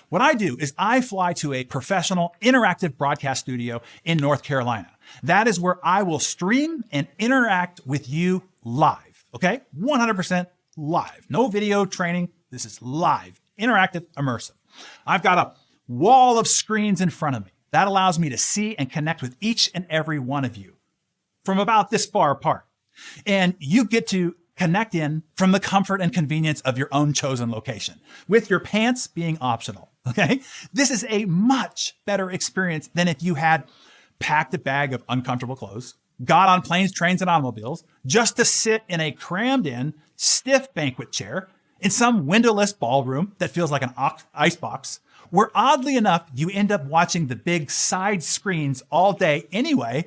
What I do is I fly to a professional interactive broadcast studio in North Carolina. That is where I will stream and interact with you live, okay? 100% live. No video training. This is live, interactive, immersive. I've got a wall of screens in front of me. That allows me to see and connect with each and every one of you from about this far apart. And you get to connect in from the comfort and convenience of your own chosen location, with your pants being optional, okay? This is a much better experience than if you had packed a bag of uncomfortable clothes, got on planes, trains, and automobiles just to sit in a crammed-in, stiff banquet chair in some windowless ballroom that feels like an icebox, where oddly enough, you end up watching the big side screens all day anyway,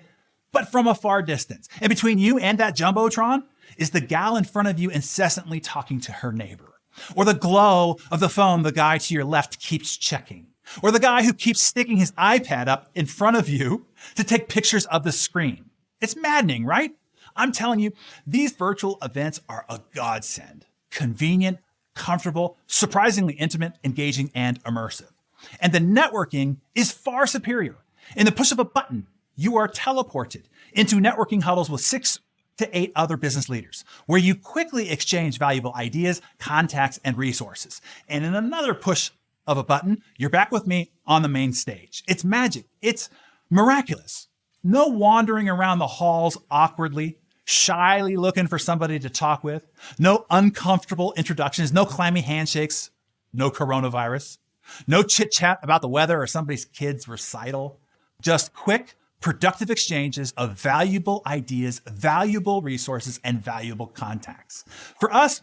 but from a far distance. And between you and that Jumbotron is the gal in front of you incessantly talking to her neighbor, or the glow of the phone the guy to your left keeps checking, or the guy who keeps sticking his iPad up in front of you to take pictures of the screen. It's maddening, right? I'm telling you, these virtual events are a godsend. Convenient, comfortable, surprisingly intimate, engaging, and immersive. And the networking is far superior. In the push of a button, you are teleported into networking huddles with 6 to 8 other business leaders, where you quickly exchange valuable ideas, contacts, and resources. And in another push of a button, you're back with me on the main stage. It's magic. It's miraculous. No wandering around the halls awkwardly, shyly looking for somebody to talk with. No uncomfortable introductions, no clammy handshakes, no coronavirus, no chit chat about the weather or somebody's kid's recital. Just quick, productive exchanges of valuable ideas, valuable resources, and valuable contacts. For us,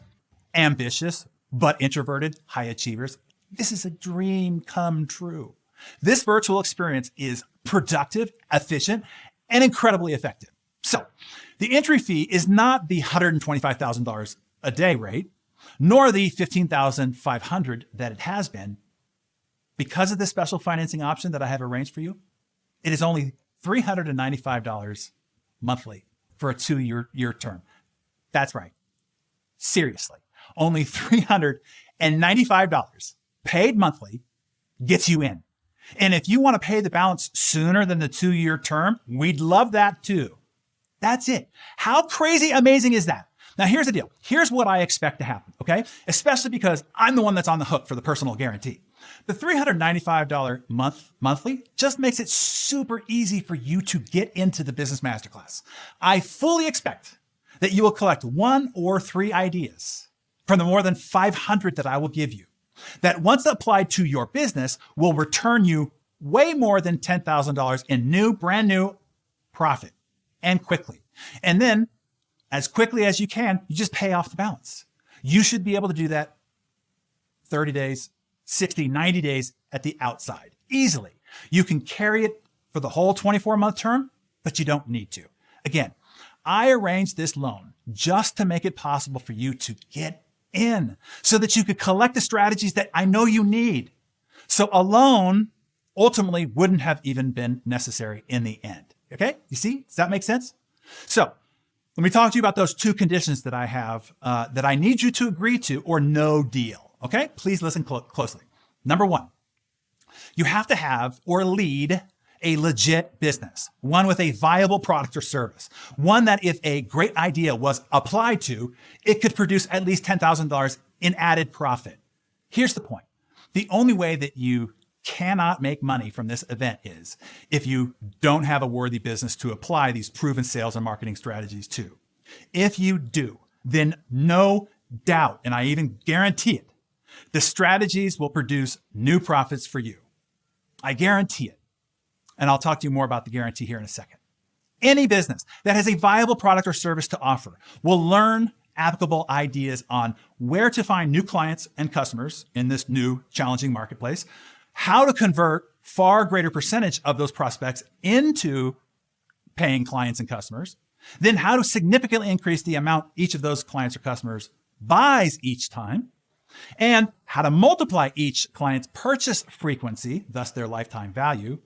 ambitious but introverted high achievers, this is a dream come true. This virtual experience is productive, efficient, and incredibly effective. So, the entry fee is not the $125,000 a day rate, nor the $15,500 that it has been. Because of this special financing option that I have arranged for you, it is only $395 monthly for a 2-year term. That's right. Seriously. Only $395 paid monthly gets you in. And if you want to pay the balance sooner than the 2-year term, we'd love that too. That's it. How crazy amazing is that? Now, here's the deal. Here's what I expect to happen, okay? Especially because I'm the one that's on the hook for the personal guarantee. The $395 monthly just makes it super easy for you to get into the Business Masterclass. I fully expect that you will collect 1 or 3 ideas from the more than 500 that I will give you, that once applied to your business will return you way more than $10,000 in brand new profit, and quickly. And then, as quickly as you can, you just pay off the balance. You should be able to do that 30 days, 60, 90 days at the outside, easily. You can carry it for the whole 24-month term, but you don't need to. Again, I arranged this loan just to make it possible for you to get in, so that you could collect the strategies that I know you need. So a loan ultimately wouldn't have even been necessary in the end. Okay? You see? Does that make sense? So let me talk to you about those 2 conditions that I have that I need you to agree to, or no deal. Okay? Please listen closely. Number 1, You have to have or lead a legit business, one with a viable product or service, one that if a great idea was applied to, it could produce at least $10,000 in added profit. Here's the point. The only way that you cannot make money from this event is if you don't have a worthy business to apply these proven sales and marketing strategies to. If you do, then no doubt, and I even guarantee it, the strategies will produce new profits for you. I guarantee it. And I'll talk to you more about the guarantee here in a second. Any business that has a viable product or service to offer will learn applicable ideas on where to find new clients and customers in this new challenging marketplace, how to convert far greater percentage of those prospects into paying clients and customers, then how to significantly increase the amount each of those clients or customers buys each time, and how to multiply each client's purchase frequency, thus their lifetime value,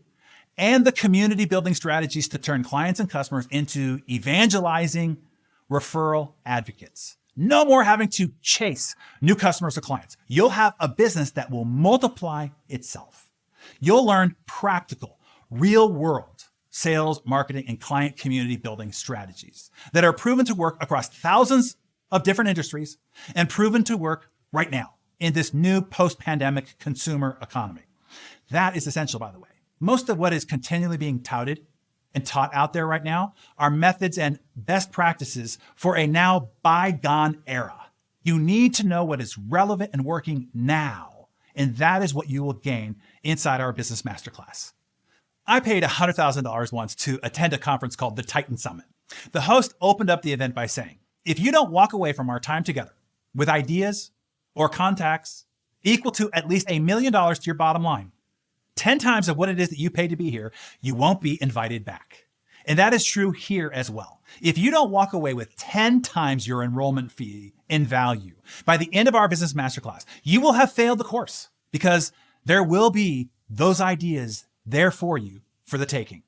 and the community building strategies to turn clients and customers into evangelizing referral advocates. No more having to chase new customers or clients. You'll have a business that will multiply itself. You'll learn practical, real world sales, marketing, and client community building strategies that are proven to work across thousands of different industries and proven to work right now in this new post-pandemic consumer economy. That is essential, by the way. Most of what is continually being touted and taught out there right now are methods and best practices for a now bygone era. You need to know what is relevant and working now, and that is what you will gain inside our business masterclass. I paid $100,000 once to attend a conference called the Titan Summit. The host opened up the event by saying, if you don't walk away from our time together with ideas or contacts equal to at least $1 million to your bottom line, 10 times of what it is that you paid to be here, you won't be invited back. And that is true here as well. If you don't walk away with 10 times your enrollment fee in value by the end of our business masterclass, you will have failed the course because there will be those ideas there for you for the taking.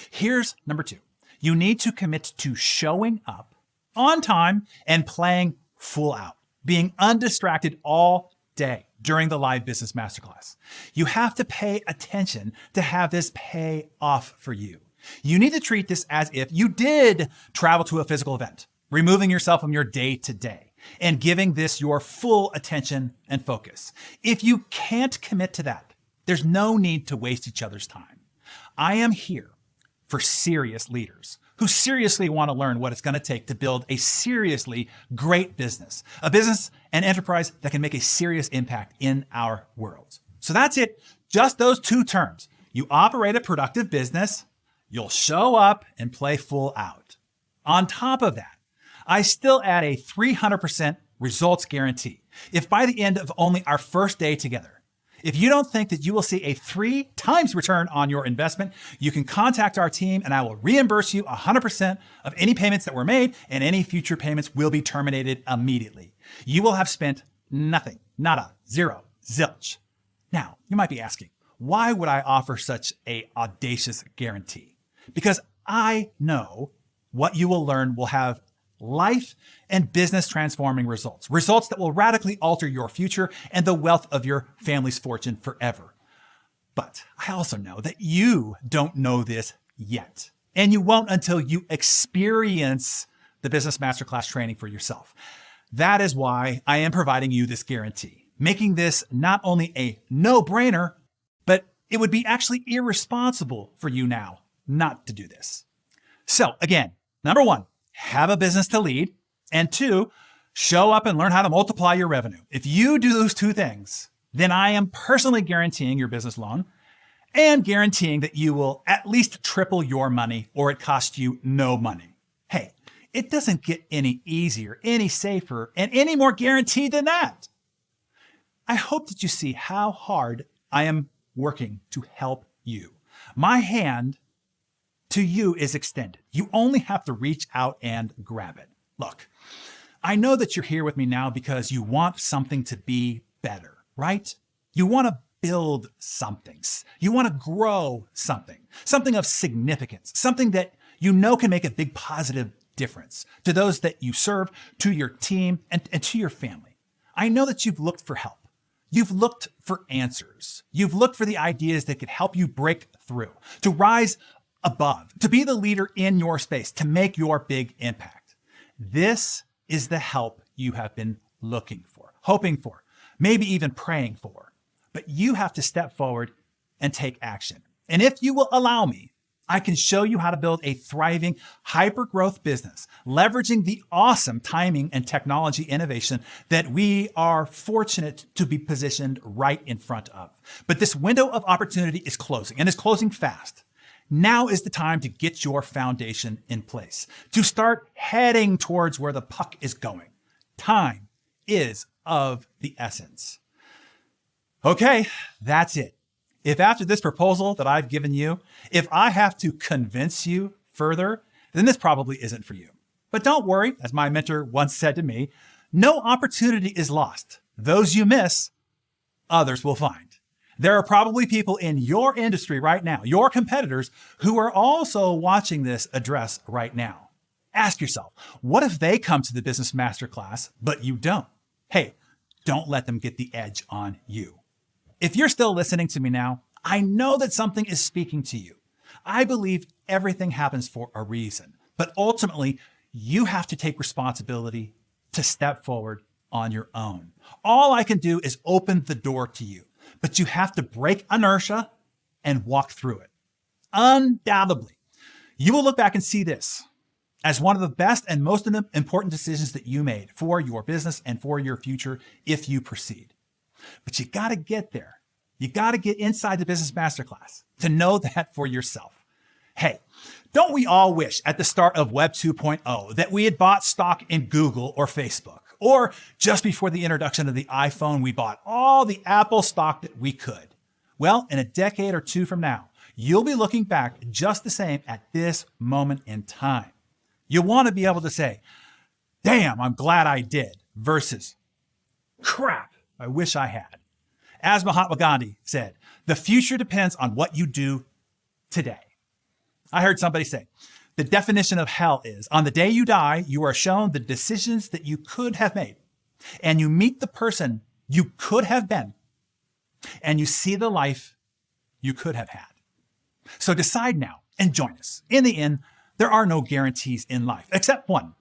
Here's number 2. You need to commit to showing up on time and playing full out, being undistracted all day during the live business masterclass. You have to pay attention to have this pay off for you. You need to treat this as if you did travel to a physical event, removing yourself from your day to day and giving this your full attention and focus. If you can't commit to that, there's no need to waste each other's time. I am here for serious leaders who seriously want to learn what it's going to take to build a seriously great business, a business and enterprise that can make a serious impact in our world. So that's it. Just those 2 terms. You operate a productive business, you'll show up and play full out. On top of that, I still add a 300% results guarantee. If by the end of only our first day together, if you don't think that you will see a 3 times return on your investment, you can contact our team and I will reimburse you 100% of any payments that were made, and any future payments will be terminated immediately. You will have spent nothing, nada, zero, zilch. Now, you might be asking, why would I offer such an audacious guarantee? Because I know what you will learn will have life and business transforming results that will radically alter your future and the wealth of your family's fortune forever. But I also know that you don't know this yet, and you won't until you experience the Business Masterclass training for yourself. That is why I am providing you this guarantee, making this not only a no-brainer, but it would be actually irresponsible for you now not to do this. So again, number 1, have a business to lead, and 2, show up and learn how to multiply your revenue. If you do those 2 things, then I am personally guaranteeing your business loan and guaranteeing that you will at least triple your money or it costs you no money. Hey, it doesn't get any easier, any safer, and any more guaranteed than that. I hope that you see how hard I am working to help you. My hand to you is extended. You only have to reach out and grab it. Look, I know that you're here with me now because you want something to be better, right? You want to build something. You want to grow something of significance, something that you know can make a big positive difference to those that you serve, to your team, and to your family. I know that you've looked for help. You've looked for answers. You've looked for the ideas that could help you break through, to rise above, to be the leader in your space, to make your big impact. This is the help you have been looking for, hoping for, maybe even praying for. But you have to step forward and take action. And if you will allow me, I can show you how to build a thriving, hyper-growth business, leveraging the awesome timing and technology innovation that we are fortunate to be positioned right in front of. But this window of opportunity is closing, and it's closing fast. Now is the time to get your foundation in place, to start heading towards where the puck is going. Time is of the essence. Okay, that's it. If after this proposal that I've given you, if I have to convince you further, then this probably isn't for you. But don't worry, as my mentor once said to me, no opportunity is lost. Those you miss, others will find. There are probably people in your industry right now, your competitors, who are also watching this address right now. Ask yourself, what if they come to the Business Masterclass, but you don't? Hey, don't let them get the edge on you. If you're still listening to me now, I know that something is speaking to you. I believe everything happens for a reason, but ultimately, you have to take responsibility to step forward on your own. All I can do is open the door to you, but you have to break inertia and walk through it. Undoubtedly, you will look back and see this as one of the best and most important decisions that you made for your business and for your future if you proceed. But you got to get there. You got to get inside the Business Masterclass to know that for yourself. Hey, don't we all wish at the start of Web 2.0 that we had bought stock in Google or Facebook, or just before the introduction of the iPhone, we bought all the Apple stock that we could? Well, in a decade or two from now, you'll be looking back just the same at this moment in time. You want to be able to say, damn, I'm glad I did, versus crap, I wish I had. As Mahatma Gandhi said, the future depends on what you do today. I heard somebody say, the definition of hell is, on the day you die, you are shown the decisions that you could have made, and you meet the person you could have been, and you see the life you could have had. So decide now and join us. In the end, there are no guarantees in life, except one.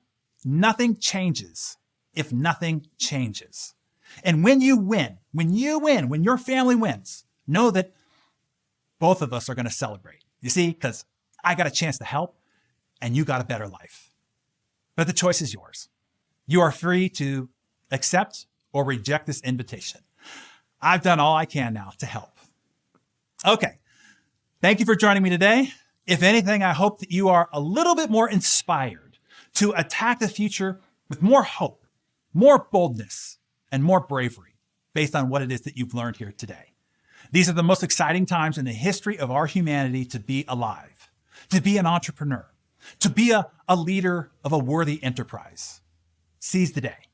Nothing changes if nothing changes. And when you win, when your family wins, know that both of us are going to celebrate. You see, because I got a chance to help and you got a better life. But the choice is yours. You are free to accept or reject this invitation. I've done all I can now to help. Okay. Thank you for joining me today. If anything, I hope that you are a little bit more inspired to attack the future with more hope, more boldness, and more bravery based on what it is that you've learned here today. These are the most exciting times in the history of our humanity to be alive, to be an entrepreneur, to be a leader of a worthy enterprise. Seize the day.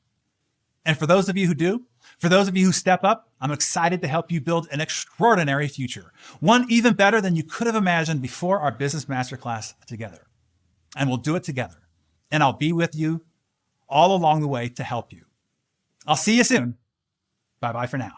And for those of you who do, for those of you who step up, I'm excited to help you build an extraordinary future, one even better than you could have imagined before our Business Masterclass together. And we'll do it together. And I'll be with you all along the way to help you. I'll see you soon. Bye-bye for now.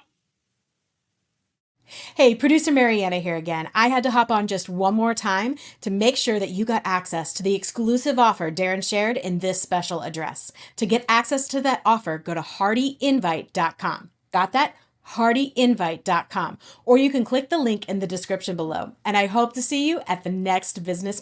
Hey, producer Mariana here again. I had to hop on just one more time to make sure that you got access to the exclusive offer Darren shared in this special address. To get access to that offer, go to hardyinvite.com. Got that? hardyinvite.com. Or you can click the link in the description below. And I hope to see you at the next Business